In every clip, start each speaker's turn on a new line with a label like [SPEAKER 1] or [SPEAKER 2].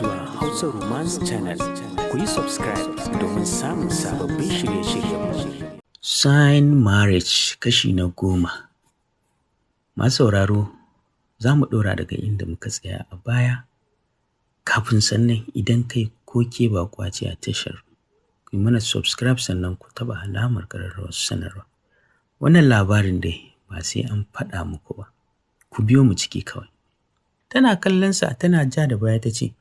[SPEAKER 1] zuwa Hausa Romance Channel. Ku yi subscribe domin samun sababbin shirye-shiryen. Sign Marriage kashi na 10. Masu sauraro, za mu ɗora daga inda muka tsaya a baya. Kafin sannan idan kai ko ke baƙuwa ce a tashar, ku yi mana subscribe sannan ku taɓa alamar ƙararrawar sanarwa. Wannan labarin dai ba sai an faɗa muku ba. Ku biyo mu ciki kawai. Tana kallonsa tana ja da baya ta ce,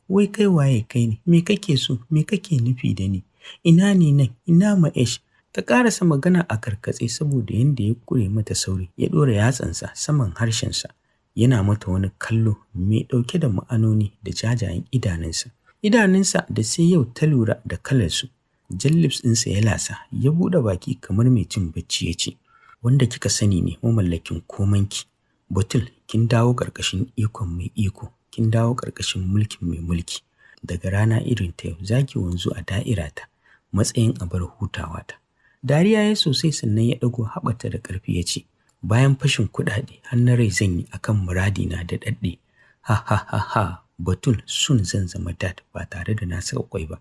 [SPEAKER 1] wai kai waye kai ne, me kake so, me kake nufi da ni, ina ne nan, ina Ma'esh. Ta ƙarasa magana a karkatse saboda yadda ya ƙure mata sauri, ya ɗora yatsansa saman harshensa, yana mata wani kallo mai ɗauke da ma'anoni da jajayen idanunsa. Idanunsa da sai yau ta lura da kalarsu, jan lips ɗinsa ya lasa, ya buɗe baki kamar mai cin bacci ya ce, wanda kika sani ne mamallakin komanki. Batul, kin dawo ƙarƙashin ikon mai iko, kin dawo ƙarƙashin mulkin mai mulki. Daga rana irin ta yau za ki wanzu a da'irata, matsayin abar hutawa ta. Dariya ya sosai sannan ya ɗago haɓata da ƙarfi ya ce, bayan fashin kuɗaɗe har na rai zan yi akan muradina da ɗaɗɗe. Ha ha ha ha, Batul sun zan zama dad ba tare da na saka kwai ba.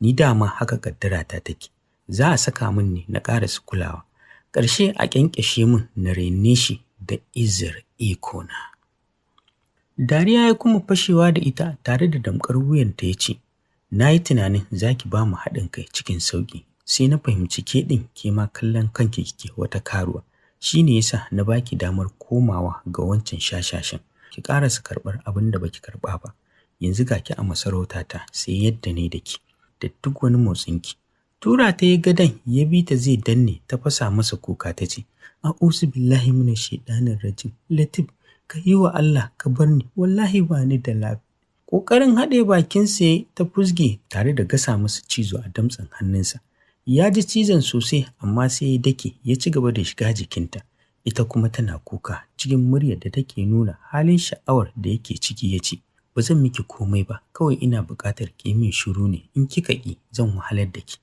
[SPEAKER 1] Ni dama haka kaddara ta take. Za a saka min ne na ƙarasa kulawa. Ƙarshe a ƙyanƙyashe min na rene shi da izar ikona. Dariya ya kuma fashewa da ita tare da damƙar wuyanta ya ce, na yi tunanin za ki ba mu haɗin kai cikin sauƙi, sai na fahimci ke ɗin ke ma kallon kanki kike wata karuwa. Shi ne yasa na baki damar komawa ga wancan shashashin. Ki ƙarasa karɓar abin da baki karɓa ba. Yanzu ga ki a masarautata sai yadda ne da ki, da duk wani motsinki. Tura ta yi gadon ya bi ta zai danne, ta fasa masa kuka ta ce, a'udhu billahi minash shaitanir rajim. Latif, ka yi wa Allah ka bar ni, wallahi ba ni da lafiya. Ƙoƙarin haɗe bakinsa ta fusge tare da gasa masa cizo a damtsen hannunsa. Ya ji cizon sosai amma sai ya dake ya ci gaba da shiga jikinta. Ita kuma tana kuka cikin muryar da take nuna halin sha'awar da yake ciki ya ce, ba zan miki komai ba, kawai ina buƙatar ki min shiru ne, in kika ƙi zan wahalar da ki.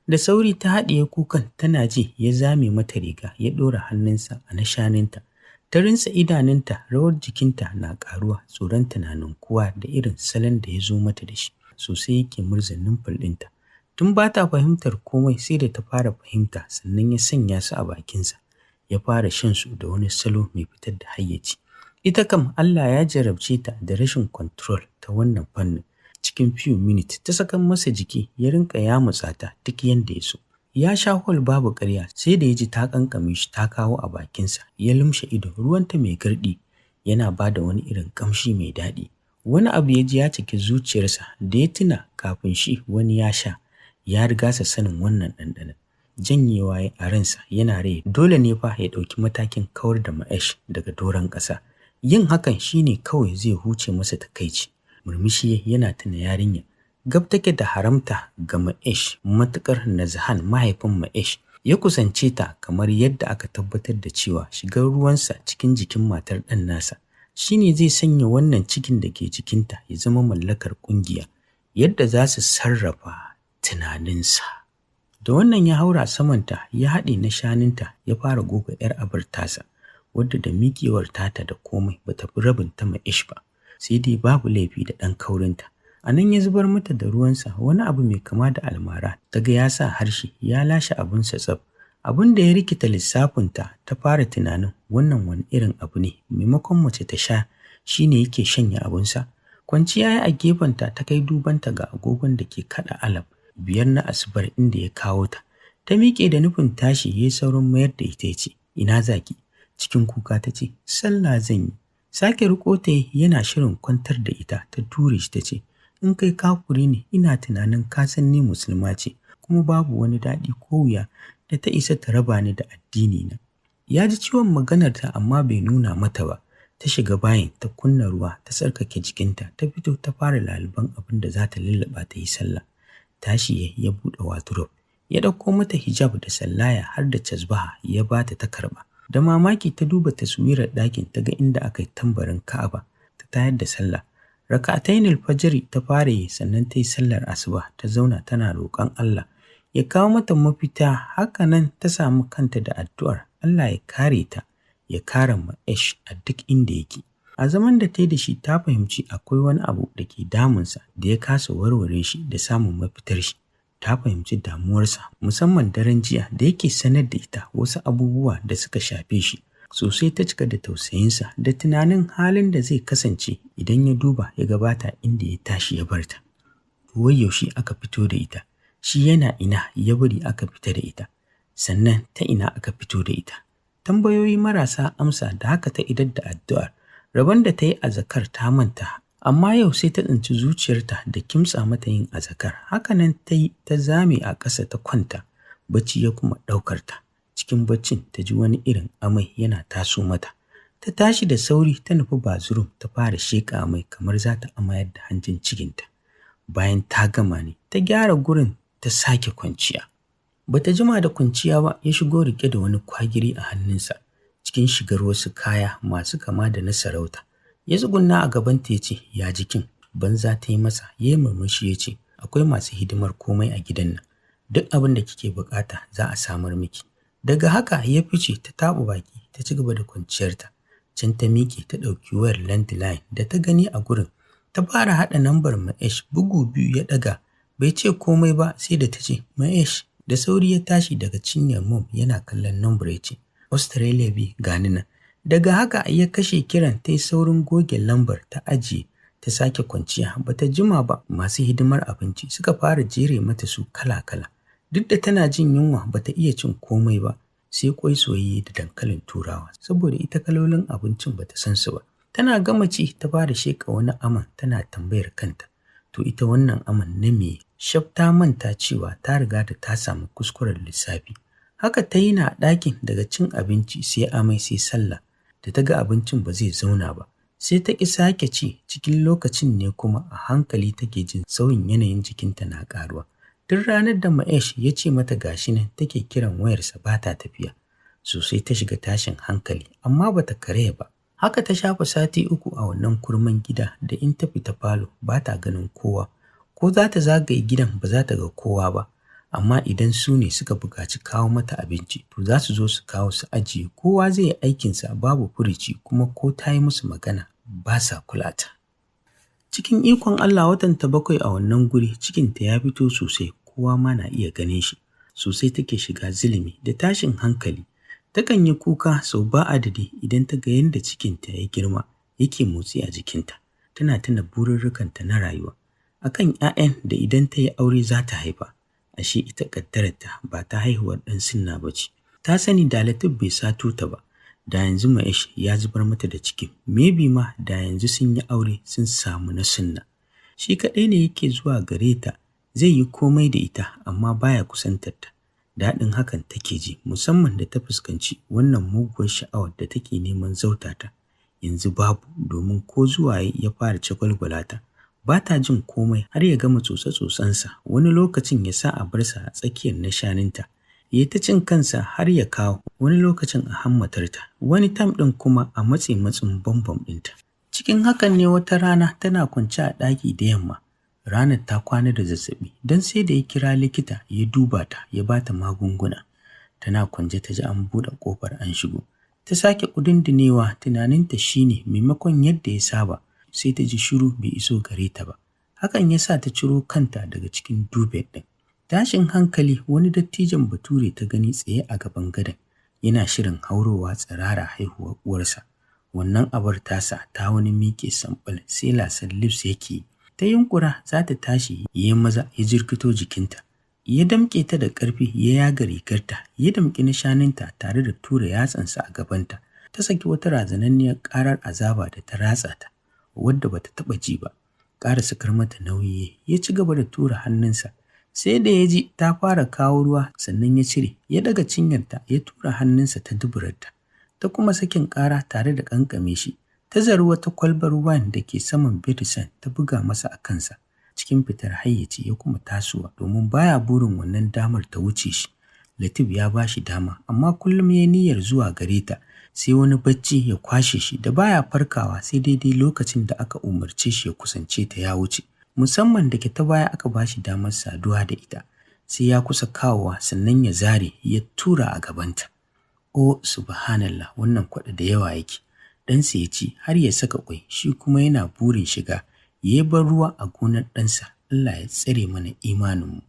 [SPEAKER 1] Da sauri ta haɗiye kukan tana ji ya zame mata riga ya ɗora hannunsa a na shaninta. Ta rinsa idanunta, rawar jikinta na ƙaruwa, tsoron tunanin kowa da irin salon da ya zo mata da shi. Sosai yake murza numfal ɗinta. Tun ba ta fahimtar komai sai da ta fara fahimta sannan ya sanya su a bakinsa. Ya fara shan su da wani salo mai fitar da hayyaci. Ita kam Allah ya jarabce ta da rashin control ta wannan fannin. Cikin few minutes ta sakan masa jiki ya rinka yamutsa ta duk yanda ya so. Ya sha hol babu ƙarya sai da ya ji ta kankame shi ta kawo a bakinsa, ya lumshe ido, ruwanta mai gardi yana ba da wani irin ƙamshi mai daɗi. Wani abu ya ji ya ciki zuciyarsa da ya tuna kafin shi wani ya sha, ya riga sa sanin wannan ɗanɗanon. Janyewa ya a ransa yana rai dole ne fa ya ɗauki matakin kawar da Ma'esh daga doron ƙasa. Yin hakan shine kawai zai huce masa takaici. Murmushi yana tuna yarinya. Gab take da haramta ga Ma'esh matuƙar Nazhan mahaifin Ma'esh ya kusance ta kamar yadda aka tabbatar da cewa shigar ruwansa cikin jikin matar ɗan nasa shine zai sanya wannan cikin da ke jikinta ya zama mallakar ƙungiya, yadda za su sarrafa tunaninsa. Da wannan ya haura samanta ya haɗe na shaninta ya fara goga 'yar abar tasa, wadda da miƙewar tata da komai bata fi rabin ta Ma'esh ba, sai dai babu laifi da ɗan kaurinta. A nan ya zubar mata da ruwansa, wani abu mai kama da almara, ta ga ya sa harshe ya lashe abinsa tsaf. Abin da ya rikita lissafinta ta fara tunanin wannan wani irin abu ne, maimakon mace ta sha shi ne yake shanya abinsa. Kwanciya ya a gefenta ta kai dubanta ga agogon da ke kaɗa alam 5 na asubar inda ya kawo ta. Ta miƙe da nufin tashi ya yi saurin mayar da ita ya ce, ina zaki? Cikin kuka ta ce, sallah zan yi. Sake riƙo ta yana shirin kwantar da ita, ta ture shi ta ce, in kai kafuri ne ina tunanin ka san ni musulma ce, kuma babu wani daɗi ko wuya da ta isa ta raba ni da addini na. Ya ji ciwon maganarta amma bai nuna mata ba. Ta shiga bayin, ta kunna ruwa, ta tsarkake jikinta, ta fito ta fara laliban abin da za ta lullaba ta yi sallah. Tashi ya buɗe wardrobe, ya ɗauko mata hijab da sallaya har da casbaha ya ba ta karɓa. Da mamaki ta duba taswirar ɗakin ta ga inda aka yi tambarin Ka'aba, ta tayar da sallah. Raka'atainil fajri ta fara yi sannan ta yi sallar asuba, ta zauna tana roƙon Allah ya kawo mata mafita. Haka nan ta samu kanta da addu'ar Allah ya kare ta, ya kare Ma'esh a duk inda yake. A zaman da ta yi da shi ta fahimci akwai wani abu da ke damunsa da ya kasa warware shi da samun mafitar shi. Ta fahimci damuwarsa musamman daren jiya da yake sanar da ita wasu abubuwa da suka shafe shi. Sosai ta cika da tausayinsa da tunanin halin da zai kasance idan ya duba ya gabata inda ya tashi ya barta. Wai yaushe aka fito da ita, shi yana ina ya bari aka fita da ita, sannan ta ina aka fito da ita. Tambayoyi marasa amsa da haka ta idar da addu'ar. Rabon da ta yi azakar ta manta, amma yau sai ta tsinci zuciyarta da kimtsa mata yin azakar. Hakanan ta yi ta zame a ƙasa ta kwanta, bacci ya kuma ɗaukar ta. Cikin baccin ta ji wani irin amai yana taso mata. Ta tashi da sauri ta nufi bathroom ta fara sheƙa amai kamar za ta amayar da hanjin cikinta. Bayan ta gama ne, ta gyara gurin ta sake kwanciya. Bata jima da kwanciya ba ya shigo riƙe da wani kwagiri a hannunsa, cikin shigar wasu kaya masu kama da na sarauta. Ya tsugunna a gabanta ya ce, ya jikin? Banza ta yi masa, ya yi murmushi ya ce, akwai masu hidimar komai a gidan nan. Duk abin da kike bukata za a samar miki. Daga haka ya fice ta taɓa baki ta ci gaba da kwanciyarta. Can ta miƙe ta ɗauki wayar landline da ta gani a gurin. Ta fara haɗa lambar Mahesh, bugu biyu ya ɗaga. Bai ce komai ba sai da ta ce, Mahesh. Da sauri ya tashi daga cinyar mom yana kallon lambar ya ce, Australia B gani nan. Daga haka ya kashe kiran, ta yi saurin goge lambar ta ajiye ta sake kwanciya. Bata jima ba masu hidimar abinci suka fara jere mata su kala-kala. Duk da tana jin yunwa bata iya cin komai ba sai kwai soyayye da dankalin turawa saboda ita kalolin abincin bata san su ba. Tana gama ci ta fara sheƙa wani aman tana tambayar kanta, to ita wannan aman na me? Shaf ta manta cewa ta riga da ta samu kuskuren lissafi. Haka ta yi na ɗakin daga cin abinci sai amai sai sallah. Da ta ga abincin ba zai zauna ba sai ta ƙi sake ci. Cikin lokacin ne kuma a hankali take jin sauyin yanayin jikinta na ƙaruwa. Duk ranar da Mahesh ya ce mata gashi nan take kiran wayarsa ba ta tafiya. Sosai ta shiga tashin hankali amma bata karaya ba. Haka ta shafa sati 3 a wannan kurman gida da in ta fita falo ba ta ganin kowa. Ko za ta zagaye gidan ba za ta ga kowa ba. Amma idan su ne suka buƙaci kawo mata abinci to za su zo su kawo su ajiye. Kowa zai yi aikinsa babu furici kuma ko ta yi musu magana ba sa kula ta. Cikin ikon Allah watanta 7 a wannan guri, cikinta ya fito sosai, kowa ma na iya ganin shi. Sosai take shiga zulumi da tashin hankali. Takan yi kuka sau ba adadi idan ta ga yadda cikinta ya girma yake motsi a jikinta. Tana tuna bururrukanta na rayuwa akan 'ya'yan da idan ta yi aure za ta haifa. Ashe ita ƙaddararta ba ta haihuwar ɗan sunna ba ce. Ta sani da Latif bai sato ta ba, da yanzu Mahesh ya zubar mata da cikin. Maybe ma da yanzu sun yi aure sun samu na sunna. Shi kaɗai ne yake zuwa gare ta, zai yi komai da ita amma baya kusantar ta. Daɗin hakan take ji musamman da ta fuskanci wannan muguwar sha'awar da take neman zauta ta. Yanzu babu, domin ko zuwa ya fara cagwalgwala ta. Ba ta jin komai har ya gama tsotse-tsotsensa, wani lokacin ya sa a barsa a tsakiyar nashaninta. Ya ta cin kansa har ya kawo, wani lokacin a hammatarta, wani tam ɗin kuma a matsin bambam ɗinta. Cikin hakan ne wata rana tana kwance a ɗaki da yamma. Ranar ta kwana da zazzaɓi don sai da ya kira likita ya duba ta ya ba ta magunguna. Tana kwance ta ji an buɗe ƙofar an shigo. Ta sake ƙudundunewa, tunaninta shine maimakon yadda ya saba sai ta ji shiru bai iso gare ta ba. Hakan ya sa ta ciro kanta daga cikin dubet ɗin. Tashin hankali, wani dattijon bature ta gani tsaye a gaban gadon yana shirin haurowa tsirara haihuwar uwarsa. Wannan abar tasa ta wani miƙe samɓal sai lasar lips yake. Ta yunkura za ta tashi, ya maza ya jirkito jikinta. Ya damƙe ta da ƙarfi, ya yaga rigarta, ya damƙi nishaninta tare da tura yatsansa a gabanta. Ta saki wata razananniyar ƙarar azaba da ta ratsa ta, wadda bata taɓa ji ba. Ƙara sakar mata nauyi ya ci gaba da tura hannunsa. Sai da ya ji ta fara kawo ruwa sannan ya cire, ya daga cinyarta ya tura hannunsa ta duburarta. Ta kuma sakin ƙara tare da ƙanƙame shi. Ta zari wata kwalbar wine da ke saman bedisan ta buga masa a kansa. Cikin fitar hayyaci ya kuma tasowa domin baya burin wannan damar ta wuce shi. Latif ya ba shi dama amma kullum ya niyyar zuwa gare ta, sai wani bacci ya kwashe shi da baya farkawa sai daidai lokacin da aka umarce shi ya kusance ta ya wuce. Musamman da ke ta baya aka ba shi damar saduwa da ita, sai ya kusa kawowa sannan ya zare ya tura a gabanta. O subhanallah, wannan kwaɗa da yawa yake. ɗansa ya ci har ya saka ƙwai, shi kuma yana burin shiga ya yi ban ruwa a gonar ɗansa. Allah ya tsare mana imaninmu.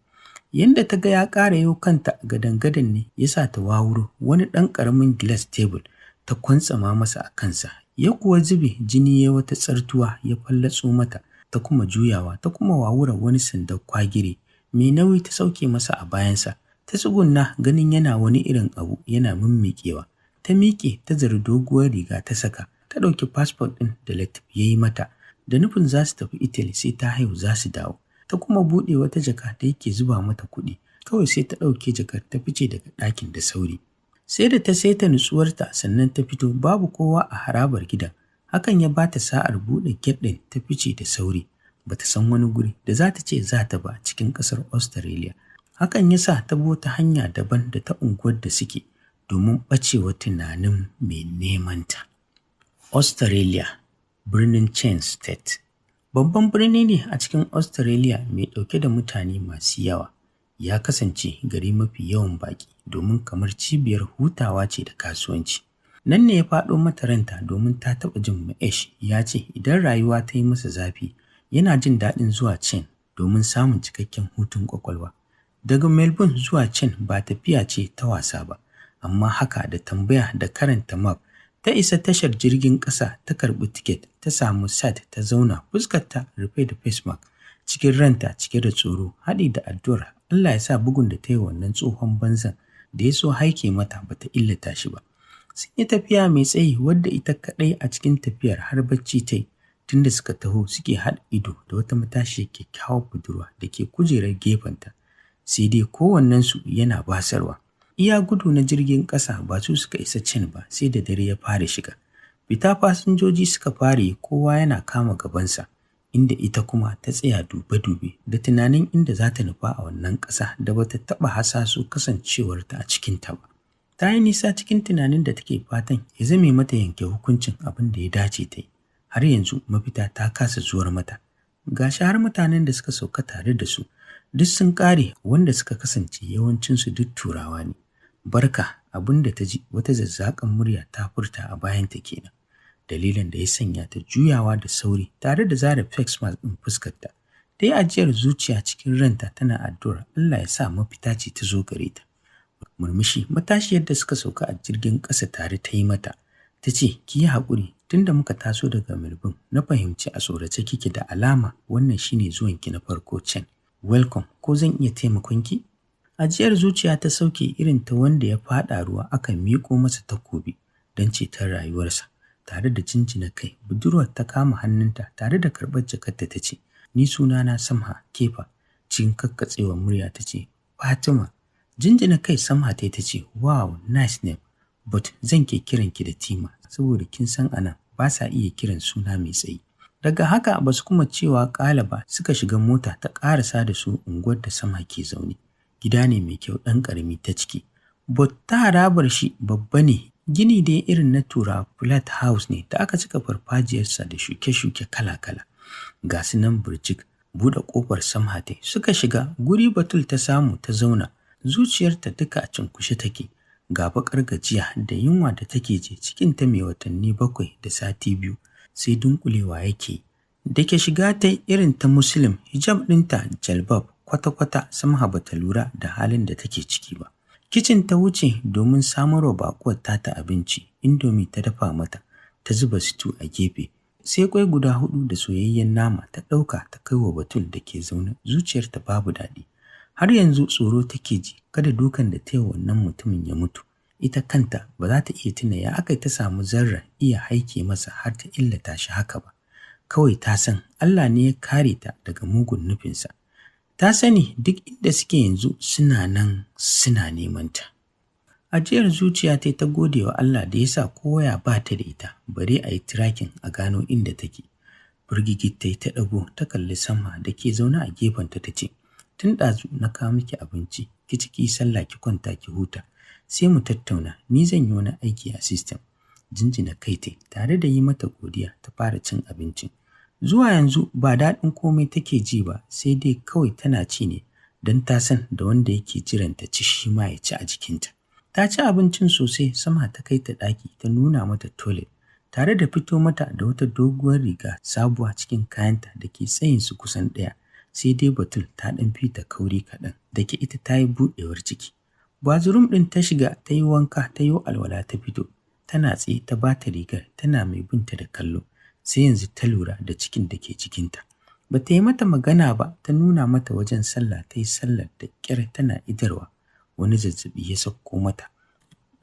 [SPEAKER 1] Yanda ta ga ya ƙara yau kanta gadan-gadan ne ya sa ta wawuro wani ɗan ƙaramin glass table ta kwantsama masa a kansa, ya kuwa zube jini ya wata tsartuwa ya fallatso mata, ta kuma juyawa ta kuma wawura wani sandar kwagire mai nauyi ta sauke masa a bayansa, ta tsugunna ganin yana wani irin abu yana mimmiƙewa, ta miƙe ta zari doguwar riga ta saka, ta ɗauki fasfot ɗin da Latif ya yi mata da nufin za su tafi Italy sai ta haihu za su dawo, ta kuma buɗe wata jaka da yake zuba mata kuɗi, kawai sai ta ɗauke jakar ta fice daga ɗakin da sauri. Sai da ta saita nutsuwarta sannan ta fito, babu kowa a harabar gidan, hakan ya bata sa'ar buɗe gate ɗin ta fice da sauri. Bata san wani guri da za ta ce za ta ba cikin ƙasar Australia, hakan ya sa ta bi wata hanya daban da ta unguwar da suke domin ɓacewa tunanin mai nemanta. Australia, birnin Cairns State. Babban birni ne a cikin Australia mai ɗauke da mutane masu yawa. Ya kasance gari mafi yawan baƙi domin kamar cibiyar hutawa ce da kasuwanci. Nan ne ya faɗo mata ranta domin ta taɓa jin Maesh ya ce idan rayuwa ta yi masa zafi yana jin daɗin zuwa Cairns domin samun cikakken hutun ƙwaƙwalwa. Daga Melbourne zuwa Cairns ba tafiya ce ta wasa ba, amma haka da tambaya da karanta map ta isa tashar jirgin ƙasa, ta karɓi tiket, ta samu sat, ta zauna fuskarta rufe da face mask, cikin ranta cike da tsoro haɗi da addu'ar Allah ya sa bugun da ta yi wannan tsohon banzan da ya so haike mata bata illata shi ba. Sun yi tafiya mai tsayi wadda ita kaɗai a cikin tafiyar har bacci ta yi, tunda suka taho suke haɗa ido da wata matashiyar kyakkyawar budurwa da ke kujerar gefenta, sai dai kowannensu yana basarwa. Iya gudu na jirgin ƙasa ba su suka isa Cairns ba sai da dare ya fara shiga. Fita fasinjoji suka fara yi, kowa yana kama gabansa, inda ita kuma ta tsaya dube-dube da tunanin inda za ta nufa a wannan ƙasa da bata taɓa hasaso kasancewarta a cikinta ba. Ta yi nisa cikin tunanin da take fatan ya zame mata yanke hukuncin abin da ya dace ta yi. Har yanzu mafita ta kasa zuwar mata. Gashi har mutanen da suka sauka tare da su duk sun ƙare, wanda suka kasance yawancinsu duk Turawa ne. Barka, abin da ta ji wata zazzaƙan murya ta furta a bayanta kenan. Dalilin da ya sanya ta juyawa da sauri tare da zare face mask ɗin fuskarta. Ta yi ajiyar zuciya cikin ranta tana addu'ar Allah ya sa mafita ce ta zo gare ta. Murmushi matashiyar da suka sauka a jirgin ƙasa tare ta yi mata. Ta ce, ki yi haƙuri, tunda muka taso daga Melbourne na fahimci a tsorace kike, da alama wannan shine zuwanki na farko Cairns. Welcome, ko zan iya taimakon ki? Ajiyar zuciya ta sauke irin ta wanda ya faɗa ruwa aka miƙo masa takobi don ceton rayuwarsa. Tare da jinjina kai, budurwar ta kama hannunta tare da karɓar jakarta ta ce, ni sunana Samha Kefa. Cikin kakkatsewar murya ta ce, Fatima. Jinjina kai Samha ta ce, wow, nice name, but zan ke kiranki da Tima saboda kin san anan ba sa iya kiran suna mai tsayi. Daga haka ba su kuma cewa ƙala ba, suka shiga mota ta ƙarasa da su unguwar da Samha ke zaune. Gida ne mai kyau ɗan ƙarami ta ciki, but ta harabar shi babba ne. Gini dai irin na Turawa, flat house ne da aka cika farfajiyarsa da shuke-shuke kala-kala. Ga su nan birjik, buɗe ƙofar Samha tai suka shiga. Guri Batul ta samu ta zauna, zuciyarta duka a cunkushe take, ga baƙar gajiya da yunwa da take ji, cikinta mai watanni 7 da sati 2 sai dunkulewa yake. Da ke shiga ta irin ta Muslim, hijab ɗinta jalbab, kwata-kwata Samha bata lura da halin da take ciki ba. Kicin ta wuce domin samarwa baƙuwar tata abinci, indomi ta dafa mata, ta zuba stew a gefe, sai kwai guda 4 da soyayyen nama ta ɗauka ta kai wa Batul da ke zaune. Zuciyarta babu daɗi, har yanzu tsoro take ji kada dukan da ta yi wannan mutumin ya mutu. Ita kanta ba za ta iya tuna ya aka ta samu zarra iya haike masa har ta illata shi haka ba. Kawai ta san Allah ne ya kare ta daga mugun nufinsa. Ta sani duk inda suke yanzu suna nan suna neman ta. Ajiyar zuciya ta gode wa Allah da ya sa kowa ba ta da ita, bare a yi tracking a gano inda take. Firgigit ta ɗago ta kalli Samha da ke zaune a gefenta ta ce, tun ɗazu na kawo miki abinci, ki ci ki sallah ki kwanta ki huta, sai mu tattauna, ni zan yi wani aiki a system. Jinjina kai tare da yi mata godiya ta fara cin abincin. Zuwa yanzu ba daɗin komai take ji ba, sai dai kawai tana ci ne don ta san da wanda yake jiran ta ci shi ma ya ci a jikinta. Ta ci abincin sosai. Samha ta kai ta ɗaki ta nuna mata toilet, tare da fito mata da wata doguwar riga sabuwa cikin kayanta da ke tsayinsu kusan ɗaya, sai dai Batul ta ɗan fita kauri kaɗan da ke ita ta yi buɗewar ciki. Bazurum ɗin ta shiga ta yi wanka ta yi alwala ta fito, tana tsaye ta ba ta rigar tana mai binta da kallo, sai yanzu ta lura da cikin da ke cikinta. Ba ta yi mata magana ba, ta nuna mata wajen sallah ta yi sallar da ƙyar tana idarwa, wani zazzaɓi ya sauko mata.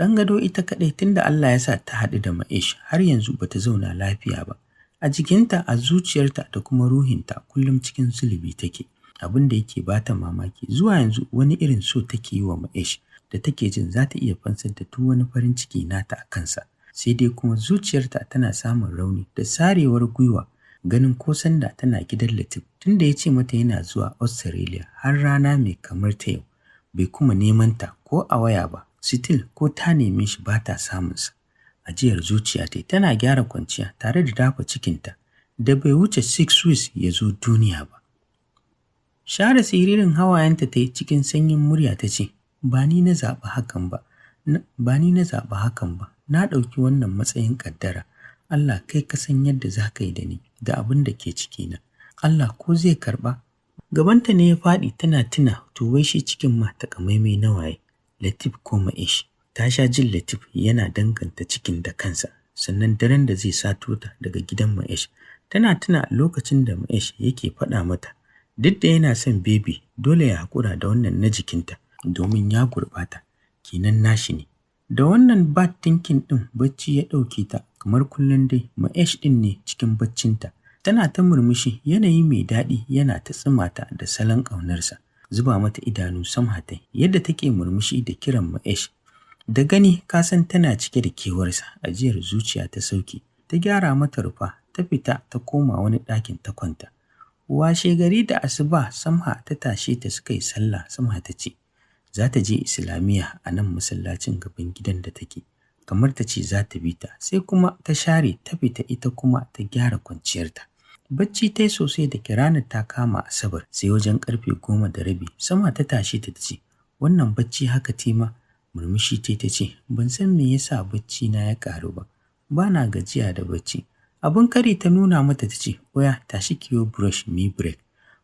[SPEAKER 1] Ɗan gado ita kaɗai tunda Allah ya sa ta haɗu da Ma'ish har yanzu bata zauna lafiya ba. A jikinta, a zuciyarta da kuma ruhinta kullum cikin zulubi take. Abin da yake bata mamaki zuwa yanzu wani irin so take yi wa Ma'ish da take jin za ta iya fansar da duk wani farin ciki nata a kansa. Sai dai kuma zuciyarta tana samun rauni da sarewar gwiwa ganin ko sanda tana gidan Latif tunda ya ce mata yana zuwa Australia har rana mai kamar ta yau bai kuma neman ta ko a waya ba. Still ko ta neme shi ba ta samunsa. Ajiyar zuciya tana gyara kwanciya tare da dafa cikinta da bai wuce 6 weeks ya zo duniya ba. Share siririn hawayenta ta yi cikin sanyin murya ta ce, ba ni na zaɓi hakan ba, na ɗauki wannan matsayin ƙaddara. Allah kai ka san yadda za ka yi da ni da abin da ke cikina. Allah ko zai karɓa? Gabanta ne ya faɗi tana tuna to wai shi cikin ma takamaimai na waye. Latif ko Ma'ish. Ta sha jin Latif yana danganta cikin da kansa, sannan daren da zai sato ta daga gidan Ma'ish. Tana tuna lokacin da Ma'ish yake faɗa mata, duk da yana son baby dole ya haƙura da wannan na jikinta domin ya gurɓata, kenan nashi ne. Da wannan bad thinking ɗin bacci ya ɗauke ta, kamar kullum dai Ma'ish ɗin ne cikin baccinta. Tana ta murmushi, yanayi mai daɗi yana ta tsimata da salon ƙaunarsa. Zuba mata idanu Samha ta yadda take murmushi da kiran Ma'ish. Da gani ka san tana cike da kewarsa, ajiyar zuciya ta sauke, ta gyara mata rufa, ta fita ta koma wani ɗakin ta kwanta. Washe gari da asuba Samha ta tashe ta suka yi sallah. Samha ta ce za ta je Islamiyya a nan masallacin gaban gidan da take, kamar ta ce za ta bi ta, sai kuma ta share ta fita ita kuma ta gyara kwanciyarta. Bacci ta yi sosai da ke ranar ta kama Asabar, sai wajen karfe 10:30 Samha ta tashe ta ce, wannan bacci haka tema? Murmushi ta ce, ban san me yasa bacci na ya ƙaru ba, ba na gajiya da bacci. Abin kari ta nuna mata ta ce, oya tashi kiyo brush mi break,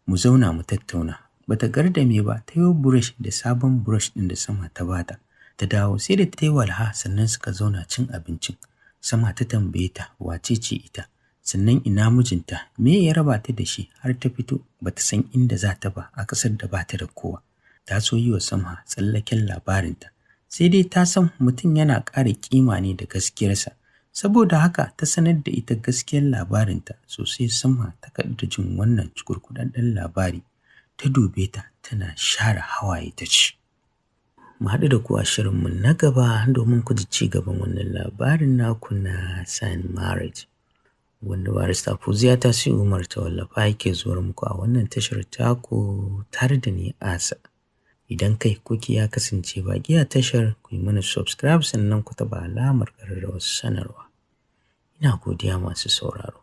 [SPEAKER 1] mu zauna mu tattauna. Bata gardame ba, ta yi brush da sabon brush ɗin da Samha ta bata. Ta dawo sai da ta yi walha sannan suka zauna cin abincin. Samha ta tambaye ta wace ce ita, sannan ina mijinta, me ya raba ta da shi har ta fito bata san inda za ta ba a ƙasar da bata da kowa. Ta so yi wa Samha tsallaken labarinta, sai dai ta san mutum yana ƙara ƙima ne da gaskiyarsa, saboda haka ta sanar da ita gaskiyar labarinta. Sosai Samha ta kaɗu da jin wannan cukurkuɗaɗɗen labari, ta dube ta tana share hawaye ta ce, mu haɗu da ku a shirinmu na gaba domin ku ji ci gaban wannan labarin naku na Sign Marriage, wanda barista Fauziya Tasi'u Umar ta wallafa yake zuwa muku a wannan tashar taku tare da ni Asa. Idan kai kuki ya kasance baƙi a tashar, ku yi mana subscribe sannan ku taɓa alamar ƙararrawar sanarwa. Ina godiya masu sauraro.